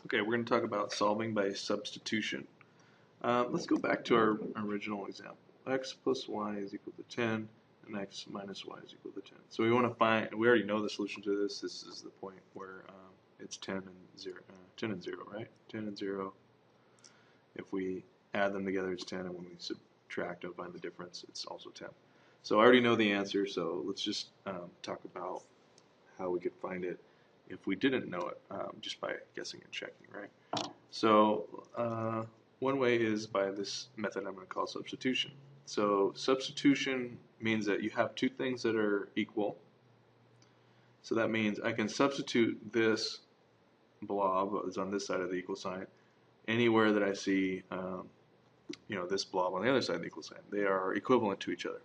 Okay, we're going to talk about solving by substitution. Let's go back to our original example. X plus y is equal to 10, and x minus y is equal to 10. So we want to find, we already know the solution to this. This is the point where it's 10 and 0, 10 and 0, right? 10 and 0. If we add them together, it's 10, and when we subtract and find the difference, it's also 10. So I already know the answer, so let's just talk about how we could find it if we didn't know it, just by guessing and checking, right? So one way is by this method I'm going to call substitution. So substitution means that you have two things that are equal. So that means I can substitute this blob that's on this side of the equal sign anywhere that I see this blob on the other side of the equal sign. They are equivalent to each other.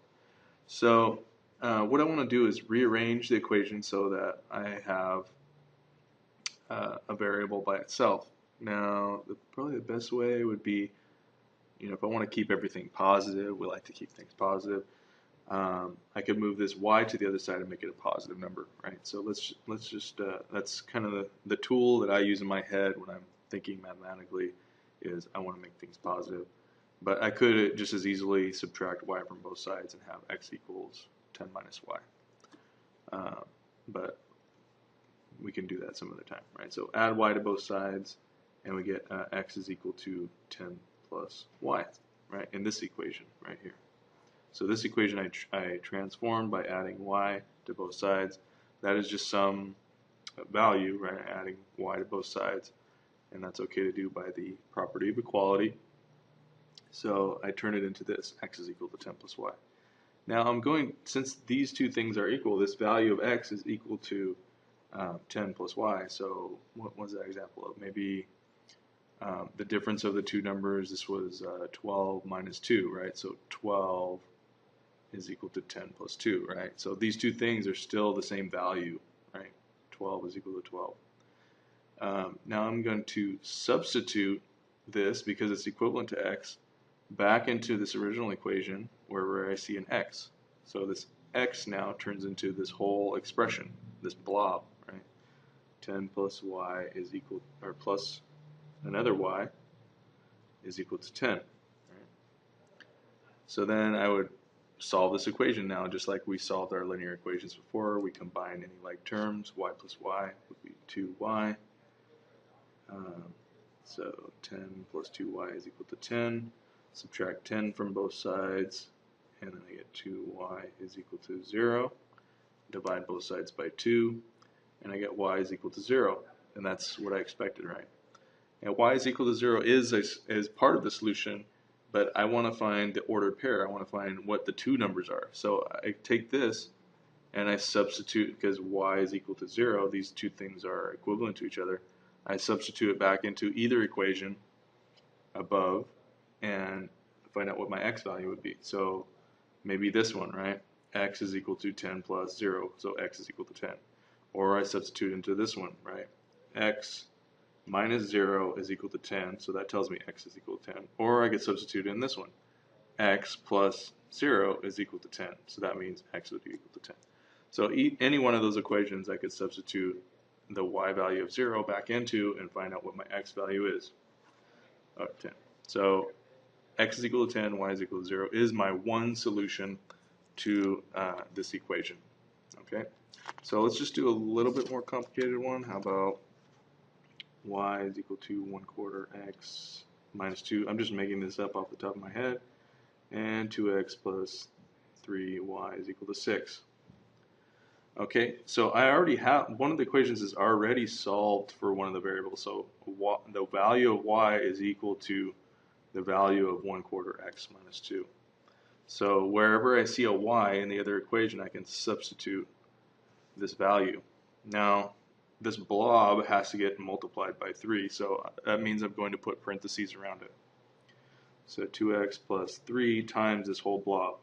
So what I want to do is rearrange the equation so that I have a variable by itself. Now, probably the best way would be, if I want to keep everything positive, we like to keep things positive. I could move this y to the other side and make it a positive number, right? So let's just that's kind of the tool that I use in my head when I'm thinking mathematically, is I want to make things positive. But I could just as easily subtract y from both sides and have x equals 10 minus y. But we can do that some other time, right? So add y to both sides, and we get x is equal to 10 plus y, right, in this equation right here. So this equation I transformed by adding y to both sides. That is just some value, right, adding y to both sides, and that's okay to do by the property of equality. So I turn it into this, x is equal to 10 plus y. Now since these two things are equal, this value of x is equal to 10 plus y. So what was that example of? Maybe the difference of the two numbers, this was 12 minus 2, right? So 12 is equal to 10 plus 2, right? So these two things are still the same value, right? 12 is equal to 12. Now I'm going to substitute this, because it's equivalent to x, back into this original equation where I see an x. So this x now turns into this whole expression, this blob, right? 10 plus y is equal, or plus another y is equal to 10. Right? So then I would solve this equation now, just like we solved our linear equations before. We combine any like terms. Y plus y would be 2y. So 10 plus 2y is equal to 10. Subtract 10 from both sides, and then I get 2y is equal to 0. Divide both sides by 2, and I get y is equal to 0. And that's what I expected, right? And y is equal to 0 is part of the solution, but I want to find the ordered pair. I want to find what the two numbers are. So I take this and I substitute, because y is equal to 0, these two things are equivalent to each other. I substitute it back into either equation above and find out what my x value would be. So maybe this one, right? X is equal to 10 plus 0, so x is equal to 10. Or I substitute into this one, right? X minus 0 is equal to 10, so that tells me x is equal to 10. Or I could substitute in this one. X plus 0 is equal to 10, so that means x would be equal to 10. So any one of those equations I could substitute the y value of 0 back into and find out what my x value is of 10. So x is equal to 10, y is equal to 0 is my one solution to this equation. Okay, so let's just do a little bit more complicated one. How about y is equal to 1/4 x minus 2. I'm just making this up off the top of my head. And 2x plus 3y is equal to 6. Okay, so I already have, one of the equations is already solved for one of the variables. So the value of y is equal to the value of 1/4 x minus 2. So wherever I see a y in the other equation, I can substitute this value. Now, this blob has to get multiplied by 3, so that means I'm going to put parentheses around it. So 2x plus 3 times this whole blob.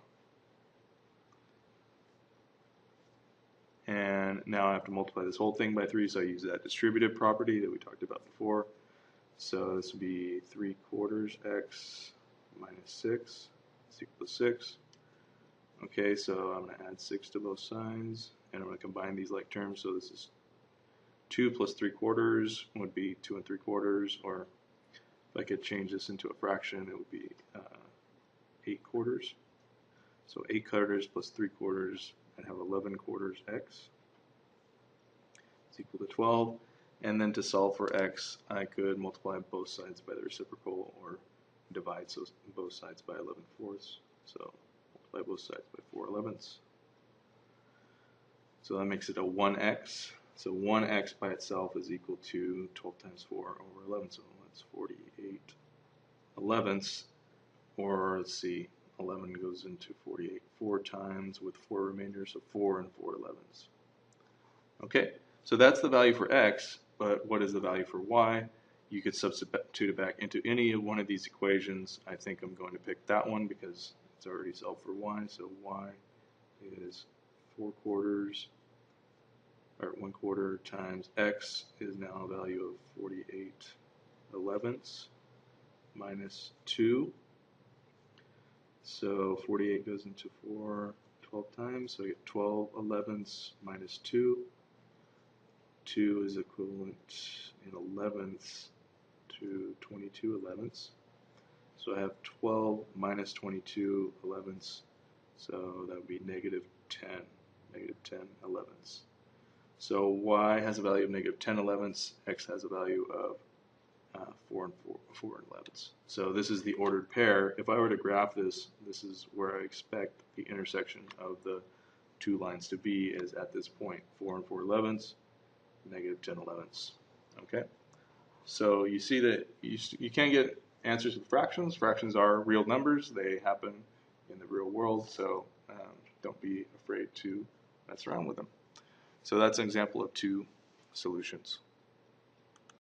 And now I have to multiply this whole thing by 3, so I use that distributive property that we talked about before. So this would be 3/4 x minus 6 is equal to 6. Okay, so I'm going to add 6 to both sides, and I'm going to combine these like terms. So this is 2 plus 3/4 would be 2 3/4, or if I could change this into a fraction, it would be 8/4. So 8/4 plus 3/4, I'd have 11/4 x is equal to 12. And then to solve for x, I could multiply both sides by the reciprocal or divide both sides by 11/4. So multiply both sides by 4/11. So that makes it a 1x. So 1x by itself is equal to 12 times 4 over 11. So that's 48/11. Or let's see, 11 goes into 48 4 times with 4 remainders, so 4 and 4/11. Okay, so that's the value for x, but what is the value for y? You could substitute it back into any one of these equations. I think I'm going to pick that one because it's already solved for y, so y is 4/4, or 1/4 times x is now a value of 48/11 minus 2. So 48 goes into 4 12 times, so I get 12/11 minus 2. 2 is equivalent in 11ths to 22/11. So I have 12 minus 22/11, so that would be negative 10/11. So y has a value of negative 10/11, x has a value of 4/11. So this is the ordered pair. If I were to graph this, this is where I expect the intersection of the two lines to be, is at this point, 4 4/11, negative 10/11. Okay, so you see that you can't get answers with fractions. Fractions are real numbers. They happen in the real world, so don't be afraid to mess around with them. So that's an example of two solutions.